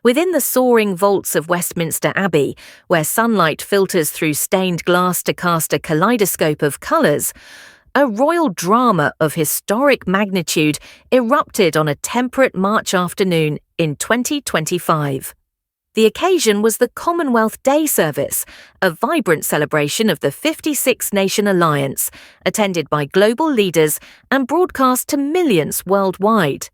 Within the soaring vaults of Westminster Abbey, where sunlight filters through stained glass to cast a kaleidoscope of colours, a royal drama of historic magnitude erupted on a temperate March afternoon in 2025. The occasion was the Commonwealth Day Service, a vibrant celebration of the 56-nation alliance, attended by global leaders and broadcast to millions worldwide.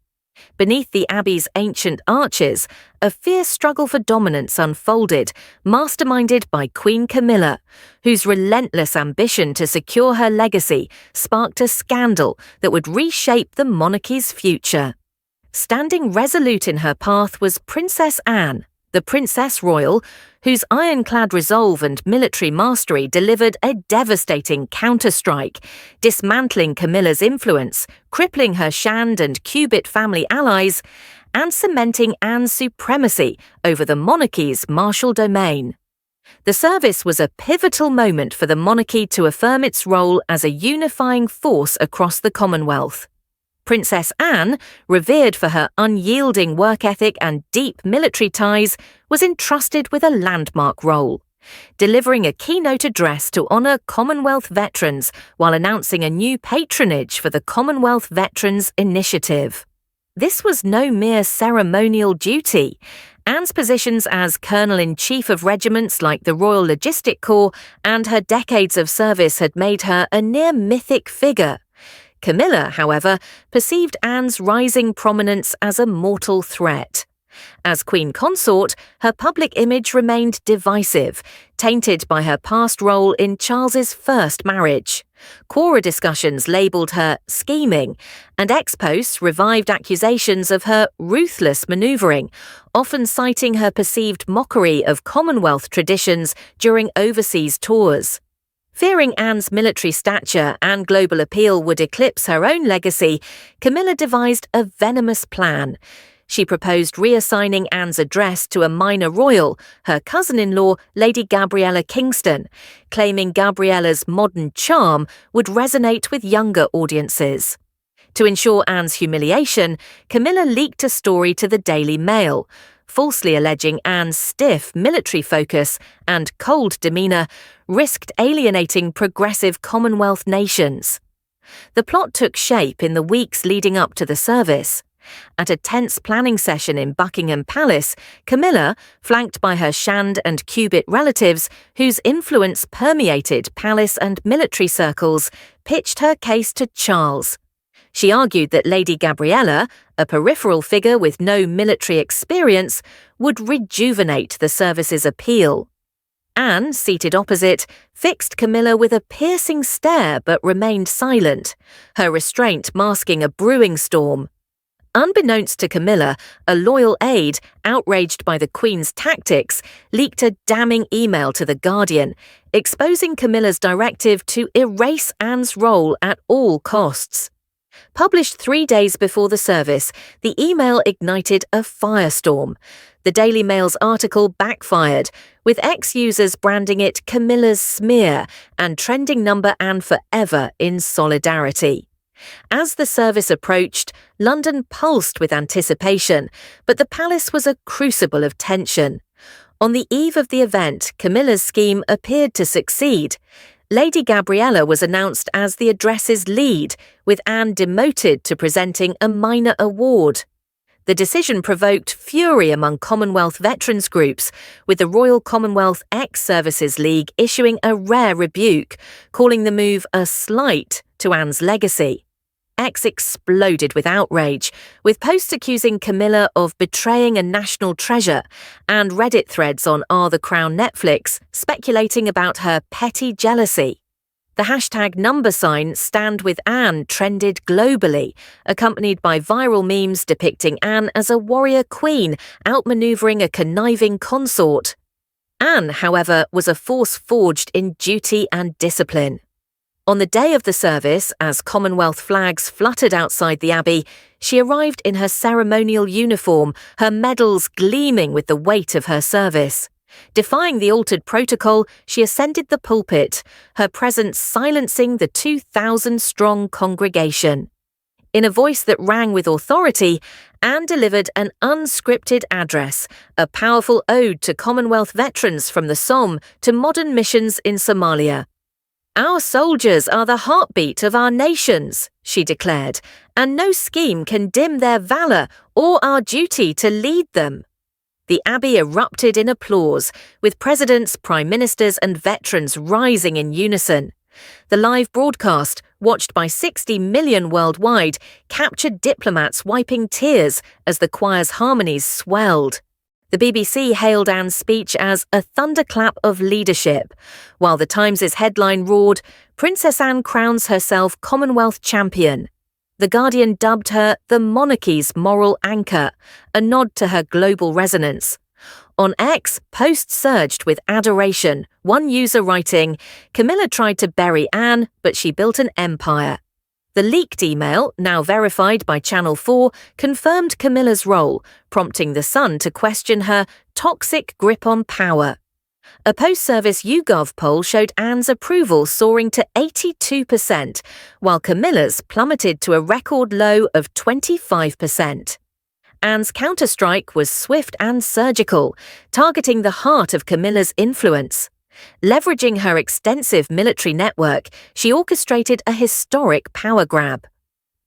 Beneath the Abbey's ancient arches, a fierce struggle for dominance unfolded, masterminded by Queen Camilla, whose relentless ambition to secure her legacy sparked a scandal that would reshape the monarchy's future. Standing resolute in her path was Princess Anne, the Princess Royal, whose ironclad resolve and military mastery delivered a devastating counterstrike, dismantling Camilla's influence, crippling her Shand and Cubitt family allies, and cementing Anne's supremacy over the monarchy's martial domain. The service was a pivotal moment for the monarchy to affirm its role as a unifying force across the Commonwealth. Princess Anne, revered for her unyielding work ethic and deep military ties, was entrusted with a landmark role, delivering a keynote address to honour Commonwealth veterans while announcing a new patronage for the Commonwealth Veterans Initiative. This was no mere ceremonial duty. Anne's positions as Colonel-in-Chief of regiments like the Royal Logistic Corps and her decades of service had made her a near-mythic figure. Camilla, however, perceived Anne's rising prominence as a mortal threat. As Queen Consort, her public image remained divisive, tainted by her past role in Charles's first marriage. Quora discussions labelled her scheming, and ex-posts revived accusations of her ruthless manoeuvring, often citing her perceived mockery of Commonwealth traditions during overseas tours. Fearing Anne's military stature and global appeal would eclipse her own legacy, Camilla devised a venomous plan. She proposed reassigning Anne's address to a minor royal, her cousin-in-law, Lady Gabriella Kingston, claiming Gabriella's modern charm would resonate with younger audiences. To ensure Anne's humiliation, Camilla leaked a story to the Daily Mail, falsely alleging Anne's stiff military focus and cold demeanour risked alienating progressive Commonwealth nations. The plot took shape in the weeks leading up to the service. At a tense planning session in Buckingham Palace, Camilla, flanked by her Shand and Cubitt relatives, whose influence permeated palace and military circles, pitched her case to Charles. She argued that Lady Gabriella, a peripheral figure with no military experience, would rejuvenate the service's appeal. Anne, seated opposite, fixed Camilla with a piercing stare but remained silent, her restraint masking a brewing storm. Unbeknownst to Camilla, a loyal aide, outraged by the Queen's tactics, leaked a damning email to The Guardian, exposing Camilla's directive to erase Anne's role at all costs. Published 3 days before the service, the email ignited a firestorm. The Daily Mail's article backfired, with ex-users branding it Camilla's smear and trending number Anne forever in solidarity. As the service approached, London pulsed with anticipation, but the palace was a crucible of tension. On the eve of the event, Camilla's scheme appeared to succeed. Lady Gabriella was announced as the address's lead, with Anne demoted to presenting a minor award. The decision provoked fury among Commonwealth veterans groups, with the Royal Commonwealth Ex-Services League issuing a rare rebuke, calling the move a slight to Anne's legacy. X exploded with outrage, with posts accusing Camilla of betraying a national treasure and Reddit threads on Are the Crown Netflix speculating about her petty jealousy. The hashtag #StandWithAnne trended globally, accompanied by viral memes depicting Anne as a warrior queen outmaneuvering a conniving consort. Anne, however, was a force forged in duty and discipline. On the day of the service, as Commonwealth flags fluttered outside the Abbey, she arrived in her ceremonial uniform, her medals gleaming with the weight of her service. Defying the altered protocol, she ascended the pulpit, her presence silencing the 2,000-strong congregation. In a voice that rang with authority, Anne delivered an unscripted address, a powerful ode to Commonwealth veterans from the Somme to modern missions in Somalia. "Our soldiers are the heartbeat of our nations," she declared, "and no scheme can dim their valour or our duty to lead them." The Abbey erupted in applause, with presidents, prime ministers and veterans rising in unison. The live broadcast, watched by 60 million worldwide, captured diplomats wiping tears as the choir's harmonies swelled. The BBC hailed Anne's speech as a thunderclap of leadership, while the Times' headline roared, "Princess Anne crowns herself Commonwealth champion." The Guardian dubbed her the monarchy's moral anchor, a nod to her global resonance. On X, posts surged with adoration, one user writing, "Camilla tried to bury Anne, but she built an empire." The leaked email, now verified by Channel 4, confirmed Camilla's role, prompting The Sun to question her toxic grip on power. A post-service YouGov poll showed Anne's approval soaring to 82%, while Camilla's plummeted to a record low of 25%. Anne's counterstrike was swift and surgical, targeting the heart of Camilla's influence. Leveraging her extensive military network, she orchestrated a historic power grab.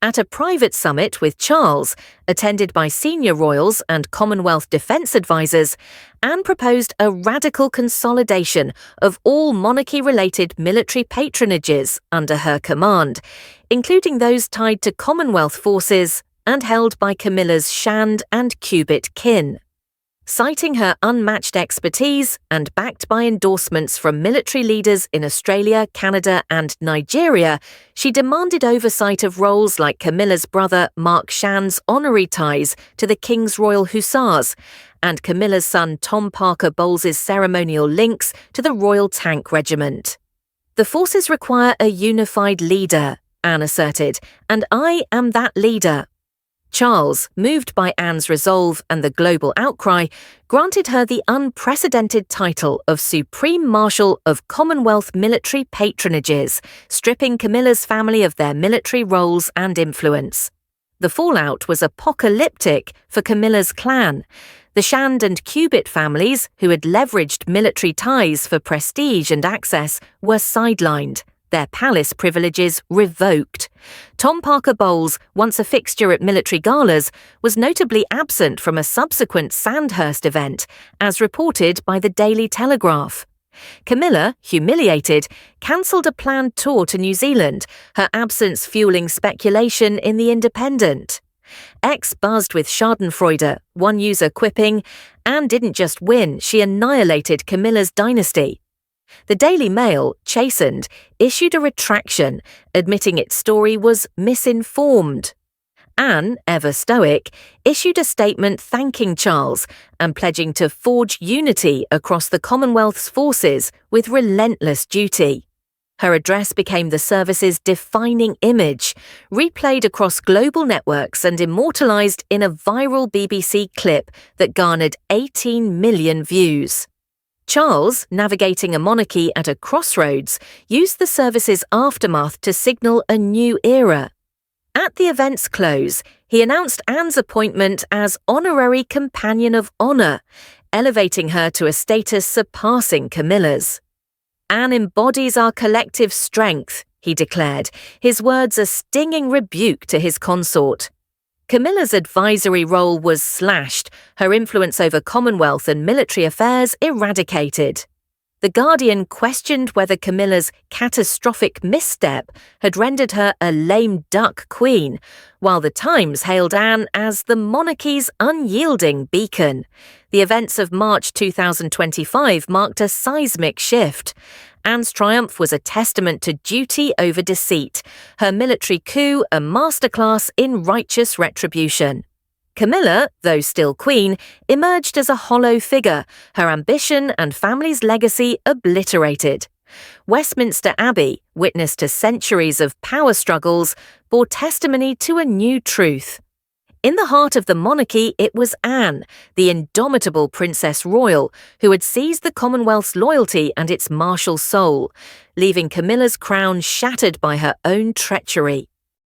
At a private summit with Charles, attended by senior royals and Commonwealth defence advisers, Anne proposed a radical consolidation of all monarchy-related military patronages under her command, including those tied to Commonwealth forces and held by Camilla's Shand and Cubitt kin. Citing her unmatched expertise and backed by endorsements from military leaders in Australia, Canada and Nigeria, she demanded oversight of roles like Camilla's brother Mark Shand's honorary ties to the King's Royal Hussars and Camilla's son Tom Parker Bowles' ceremonial links to the Royal Tank Regiment. "The forces require a unified leader," Anne asserted, "and I am that leader." Charles, moved by Anne's resolve and the global outcry, granted her the unprecedented title of Supreme Marshal of Commonwealth military patronages, stripping Camilla's family of their military roles and influence. The fallout was apocalyptic for Camilla's clan. The Shand and Cubitt families, who had leveraged military ties for prestige and access, were sidelined, their palace privileges revoked. Tom Parker Bowles, once a fixture at military galas, was notably absent from a subsequent Sandhurst event, as reported by the Daily Telegraph. Camilla, humiliated, cancelled a planned tour to New Zealand, her absence fueling speculation in The Independent. X buzzed with schadenfreude, one user quipping, "Anne didn't just win, she annihilated Camilla's dynasty." The Daily Mail, chastened, issued a retraction, admitting its story was misinformed. Anne, ever stoic, issued a statement thanking Charles and pledging to forge unity across the Commonwealth's forces with relentless duty. Her address became the service's defining image, replayed across global networks and immortalised in a viral BBC clip that garnered 18 million views. Charles, navigating a monarchy at a crossroads, used the service's aftermath to signal a new era. At the event's close, he announced Anne's appointment as Honorary Companion of Honour, elevating her to a status surpassing Camilla's. "Anne embodies our collective strength," he declared, his words a stinging rebuke to his consort. Camilla's advisory role was slashed, her influence over Commonwealth and military affairs eradicated. The Guardian questioned whether Camilla's catastrophic misstep had rendered her a lame duck queen, while the Times hailed Anne as the monarchy's unyielding beacon. The events of March 2025 marked a seismic shift. Anne's triumph was a testament to duty over deceit, her military coup a masterclass in righteous retribution. Camilla, though still queen, emerged as a hollow figure, her ambition and family's legacy obliterated. Westminster Abbey, witness to centuries of power struggles, bore testimony to a new truth. In the heart of the monarchy, it was Anne, the indomitable Princess Royal, who had seized the Commonwealth's loyalty and its martial soul, leaving Camilla's crown shattered by her own treachery.